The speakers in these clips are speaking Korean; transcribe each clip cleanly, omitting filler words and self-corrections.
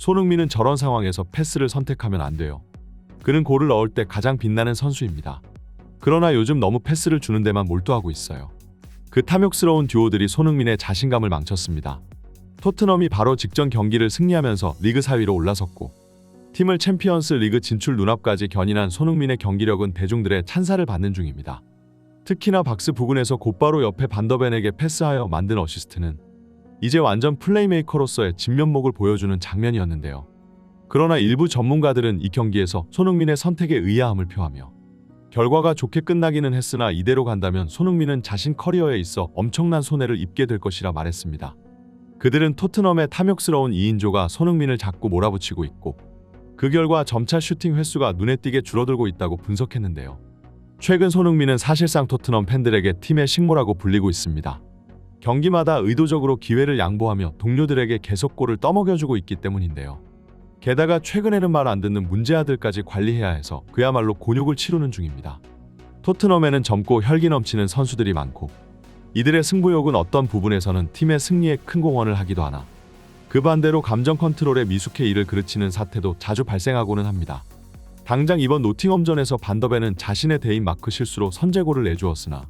손흥민은 저런 상황에서 패스를 선택하면 안 돼요. 그는 골을 넣을 때 가장 빛나는 선수입니다. 그러나 요즘 너무 패스를 주는 데만 몰두하고 있어요. 그 탐욕스러운 듀오들이 손흥민의 자신감을 망쳤습니다. 토트넘이 바로 직전 경기를 승리하면서 리그 4위로 올라섰고 팀을 챔피언스 리그 진출 눈앞까지 견인한 손흥민의 경기력은 대중들의 찬사를 받는 중입니다. 특히나 박스 부근에서 곧바로 옆에 반더벤에게 패스하여 만든 어시스트는 이제 완전 플레이메이커로서의 진면목을 보여주는 장면이었는데요. 그러나 일부 전문가들은 이 경기에서 손흥민의 선택에 의아함을 표하며 결과가 좋게 끝나기는 했으나 이대로 간다면 손흥민은 자신 커리어에 있어 엄청난 손해를 입게 될 것이라 말했습니다. 그들은 토트넘의 탐욕스러운 2인조가 손흥민을 자꾸 몰아붙이고 있고 그 결과 점차 슈팅 횟수가 눈에 띄게 줄어들고 있다고 분석했는데요. 최근 손흥민은 사실상 토트넘 팬들에게 팀의 식모라고 불리고 있습니다. 경기마다 의도적으로 기회를 양보하며 동료들에게 계속 골을 떠먹여주고 있기 때문인데요. 게다가 최근에는 말 안 듣는 문제아들까지 관리해야 해서 그야말로 곤욕을 치르는 중입니다. 토트넘에는 젊고 혈기 넘치는 선수들이 많고 이들의 승부욕은 어떤 부분에서는 팀의 승리에 큰 공헌을 하기도 하나 그 반대로 감정 컨트롤에 미숙해 이를 그르치는 사태도 자주 발생하고는 합니다. 당장 이번 노팅엄전에서 반더벤은 자신의 대인 마크 실수로 선제골을 내주었으나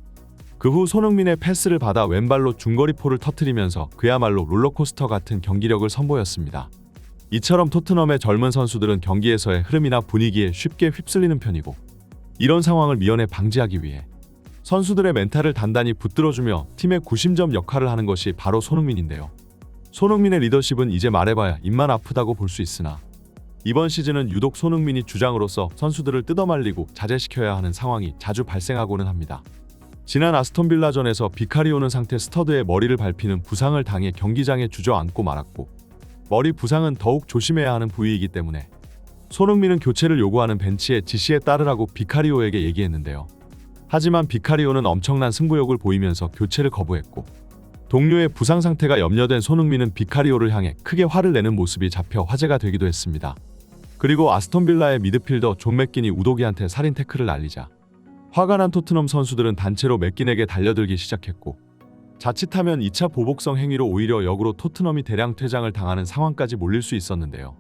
그 후 손흥민의 패스를 받아 왼발로 중거리포를 터뜨리면서 그야말로 롤러코스터 같은 경기력을 선보였습니다. 이처럼 토트넘의 젊은 선수들은 경기에서의 흐름이나 분위기에 쉽게 휩쓸리는 편이고 이런 상황을 미연에 방지하기 위해 선수들의 멘탈을 단단히 붙들어주며 팀의 구심점 역할을 하는 것이 바로 손흥민인데요. 손흥민의 리더십은 이제 말해봐야 입만 아프다고 볼 수 있으나 이번 시즌은 유독 손흥민이 주장으로서 선수들을 뜯어말리고 자제시켜야 하는 상황이 자주 발생하고는 합니다. 지난 아스톤빌라전에서 비카리오는 상태 스터드의 머리를 밟히는 부상을 당해 경기장에 주저앉고 말았고 머리 부상은 더욱 조심해야 하는 부위이기 때문에 손흥민은 교체를 요구하는 벤치의 지시에 따르라고 비카리오에게 얘기했는데요. 하지만 비카리오는 엄청난 승부욕을 보이면서 교체를 거부했고 동료의 부상 상태가 염려된 손흥민은 비카리오를 향해 크게 화를 내는 모습이 잡혀 화제가 되기도 했습니다. 그리고 아스톤빌라의 미드필더 존 맥긴이 우도기한테 살인 태클을 날리자 화가 난 토트넘 선수들은 단체로 맥긴에게 달려들기 시작했고 자칫하면 2차 보복성 행위로 오히려 역으로 토트넘이 대량 퇴장을 당하는 상황까지 몰릴 수 있었는데요.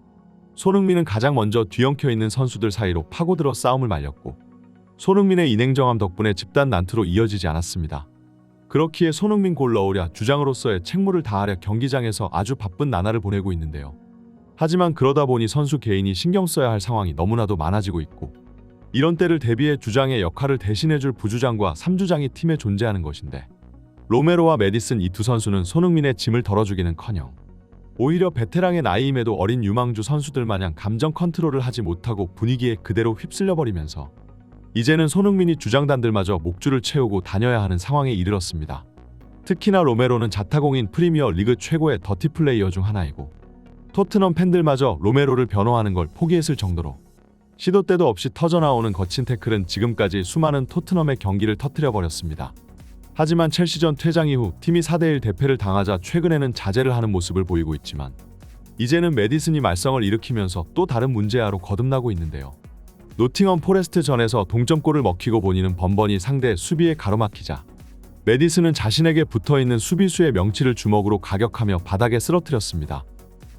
손흥민은 가장 먼저 뒤엉켜 있는 선수들 사이로 파고들어 싸움을 말렸고 손흥민의 인행정함 덕분에 집단 난투로 이어지지 않았습니다. 그렇기에 손흥민 골 넣으랴 주장으로서의 책무를 다하랴 경기장에서 아주 바쁜 나날을 보내고 있는데요. 하지만 그러다 보니 선수 개인이 신경 써야 할 상황이 너무나도 많아지고 있고 이런 때를 대비해 주장의 역할을 대신해줄 부주장과 3주장이 팀에 존재하는 것인데 로메로와 메디슨 이 두 선수는 손흥민의 짐을 덜어주기는커녕 오히려 베테랑의 나이임에도 어린 유망주 선수들 마냥 감정 컨트롤을 하지 못하고 분위기에 그대로 휩쓸려버리면서 이제는 손흥민이 주장단들마저 목줄을 채우고 다녀야 하는 상황에 이르렀습니다. 특히나 로메로는 자타공인 프리미어 리그 최고의 더티 플레이어 중 하나이고 토트넘 팬들마저 로메로를 변호하는 걸 포기했을 정도로 시도 때도 없이 터져나오는 거친 태클은 지금까지 수많은 토트넘의 경기를 터뜨려버렸습니다. 하지만 첼시전 퇴장 이후 팀이 4대1 대패를 당하자 최근에는 자제를 하는 모습을 보이고 있지만 이제는 메디슨이 말썽을 일으키면서 또 다른 문제아로 거듭나고 있는데요. 노팅엄 포레스트전에서 동점골을 먹히고 보니는 번번이 상대 수비에 가로막히자 메디슨은 자신에게 붙어있는 수비수의 명치를 주먹으로 가격하며 바닥에 쓰러뜨렸습니다.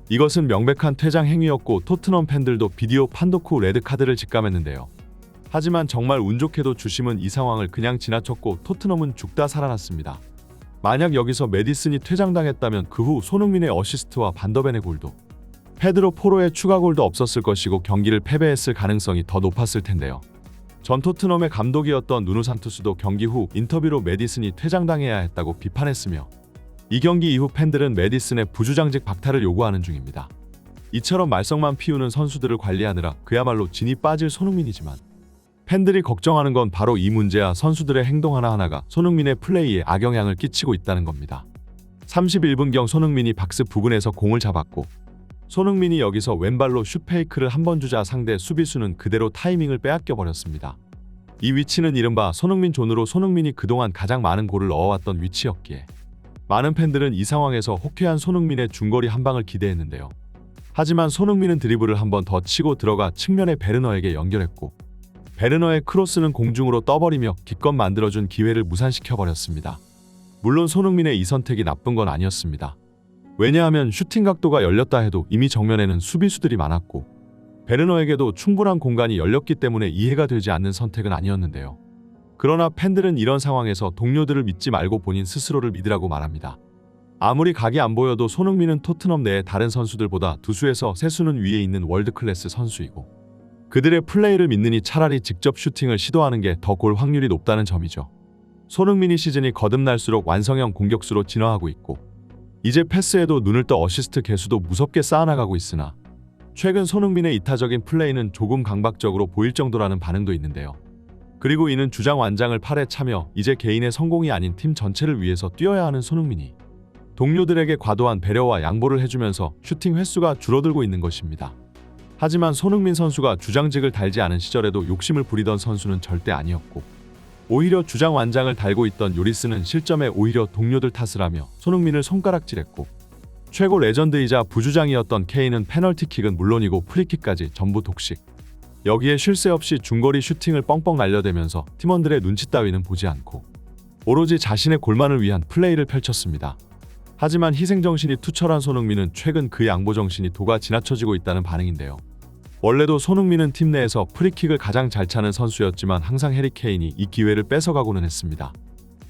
이것은 명백한 퇴장 행위였고 토트넘 팬들도 비디오 판독 후 레드카드를 직감했는데요. 하지만 정말 운 좋게도 주심은 이 상황을 그냥 지나쳤고 토트넘은 죽다 살아났습니다. 만약 여기서 메디슨이 퇴장당했다면 그 후 손흥민의 어시스트와 반더벤의 골도 페드로 포로의 추가골도 없었을 것이고 경기를 패배했을 가능성이 더 높았을 텐데요. 전 토트넘의 감독이었던 누누 산투스도 경기 후 인터뷰로 메디슨이 퇴장당해야 했다고 비판했으며 이 경기 이후 팬들은 메디슨의 부주장직 박탈을 요구하는 중입니다. 이처럼 말썽만 피우는 선수들을 관리하느라 그야말로 진이 빠질 손흥민이지만 팬들이 걱정하는 건 바로 이 문제야 선수들의 행동 하나하나가 손흥민의 플레이에 악영향을 끼치고 있다는 겁니다. 31분경 손흥민이 박스 부근에서 공을 잡았고 손흥민이 여기서 왼발로 슛페이크를 한 번 주자 상대 수비수는 그대로 타이밍을 빼앗겨 버렸습니다. 이 위치는 이른바 손흥민 존으로 손흥민이 그동안 가장 많은 골을 넣어왔던 위치였기에 많은 팬들은 이 상황에서 호쾌한 손흥민의 중거리 한 방을 기대했는데요. 하지만 손흥민은 드리블을 한 번 더 치고 들어가 측면의 베르너에게 연결했고 베르너의 크로스는 공중으로 떠버리며 기껏 만들어준 기회를 무산시켜버렸습니다. 물론 손흥민의 이 선택이 나쁜 건 아니었습니다. 왜냐하면 슈팅 각도가 열렸다 해도 이미 정면에는 수비수들이 많았고 베르너에게도 충분한 공간이 열렸기 때문에 이해가 되지 않는 선택은 아니었는데요. 그러나 팬들은 이런 상황에서 동료들을 믿지 말고 본인 스스로를 믿으라고 말합니다. 아무리 각이 안 보여도 손흥민은 토트넘 내의 다른 선수들보다 두수에서 세수는 위에 있는 월드클래스 선수이고 그들의 플레이를 믿느니 차라리 직접 슈팅을 시도하는 게 더 골 확률이 높다는 점이죠. 손흥민이 시즌이 거듭날수록 완성형 공격수로 진화하고 있고 이제 패스에도 눈을 떠 어시스트 개수도 무섭게 쌓아나가고 있으나 최근 손흥민의 이타적인 플레이는 조금 강박적으로 보일 정도라는 반응도 있는데요. 그리고 이는 주장 완장을 팔에 차며 이제 개인의 성공이 아닌 팀 전체를 위해서 뛰어야 하는 손흥민이 동료들에게 과도한 배려와 양보를 해주면서 슈팅 횟수가 줄어들고 있는 것입니다. 하지만 손흥민 선수가 주장직을 달지 않은 시절에도 욕심을 부리던 선수는 절대 아니었고 오히려 주장 완장을 달고 있던 요리스는 실점에 오히려 동료들 탓을 하며 손흥민을 손가락질했고 최고 레전드이자 부주장이었던 케인은 페널티킥은 물론이고 프리킥까지 전부 독식. 여기에 쉴 새 없이 중거리 슈팅을 뻥뻥 날려대면서 팀원들의 눈치 따위는 보지 않고 오로지 자신의 골만을 위한 플레이를 펼쳤습니다. 하지만 희생정신이 투철한 손흥민은 최근 그 양보정신이 도가 지나쳐지고 있다는 반응인데요. 원래도 손흥민은 팀 내에서 프리킥을 가장 잘 차는 선수였지만 항상 해리 케인이 이 기회를 뺏어가고는 했습니다.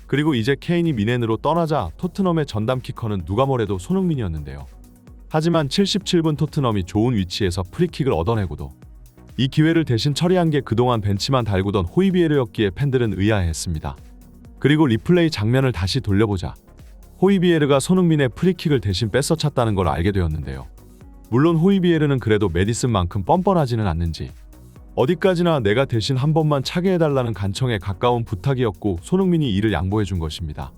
그리고 이제 케인이 미넨으로 떠나자 토트넘의 전담 키커는 누가 뭐래도 손흥민이었는데요. 하지만 77분 토트넘이 좋은 위치에서 프리킥을 얻어내고도 이 기회를 대신 처리한 게 그동안 벤치만 달구던 호이비에르였기에 팬들은 의아해했습니다. 그리고 리플레이 장면을 다시 돌려보자 호이비에르가 손흥민의 프리킥을 대신 뺏어찼다는 걸 알게 되었는데요. 물론 호이비에르는 그래도 메디슨만큼 뻔뻔하지는 않는지 어디까지나 내가 대신 한 번만 차게 해달라는 간청에 가까운 부탁이었고 손흥민이 이를 양보해준 것입니다.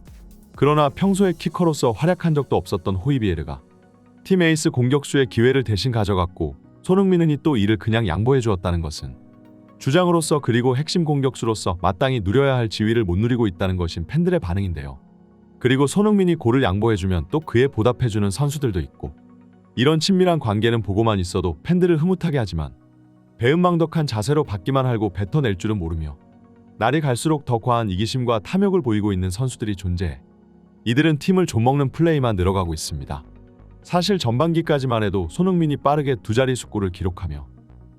그러나 평소에 키커로서 활약한 적도 없었던 호이비에르가 팀 에이스 공격수의 기회를 대신 가져갔고 손흥민은 또 이를 그냥 양보해주었다는 것은 주장으로서 그리고 핵심 공격수로서 마땅히 누려야 할 지위를 못 누리고 있다는 것인 팬들의 반응인데요. 그리고 손흥민이 골을 양보해주면 또 그에 보답해주는 선수들도 있고 이런 친밀한 관계는 보고만 있어도 팬들을 흐뭇하게 하지만 배은망덕한 자세로 받기만 하고 뱉어낼 줄은 모르며 날이 갈수록 더 과한 이기심과 탐욕을 보이고 있는 선수들이 존재해 이들은 팀을 좀먹는 플레이만 늘어가고 있습니다. 사실 전반기까지만 해도 손흥민이 빠르게 두 자릿수 골을 기록하며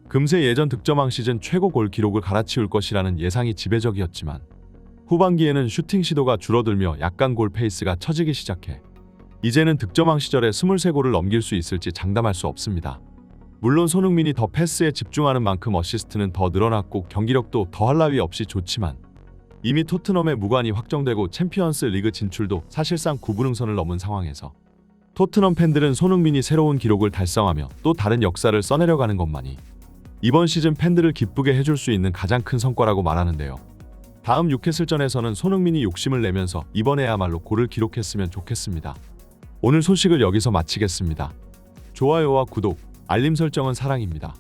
금세 예전 득점왕 시즌 최고 골 기록을 갈아치울 것이라는 예상이 지배적이었지만 후반기에는 슈팅 시도가 줄어들며 약간 골 페이스가 처지기 시작해 이제는 득점왕 시절에 23골을 넘길 수 있을지 장담할 수 없습니다. 물론 손흥민이 더 패스에 집중하는 만큼 어시스트는 더 늘어났고 경기력도 더할 나위 없이 좋지만 이미 토트넘의 무관이 확정되고 챔피언스 리그 진출도 사실상 구분응선을 넘은 상황에서 토트넘 팬들은 손흥민이 새로운 기록을 달성하며 또 다른 역사를 써내려가는 것만이 이번 시즌 팬들을 기쁘게 해줄 수 있는 가장 큰 성과라고 말하는데요. 다음 뉴캐슬전에서는 손흥민이 욕심을 내면서 이번에야말로 골을 기록했으면 좋겠습니다. 오늘 소식을 여기서 마치겠습니다. 좋아요와 구독, 알림 설정은 사랑입니다.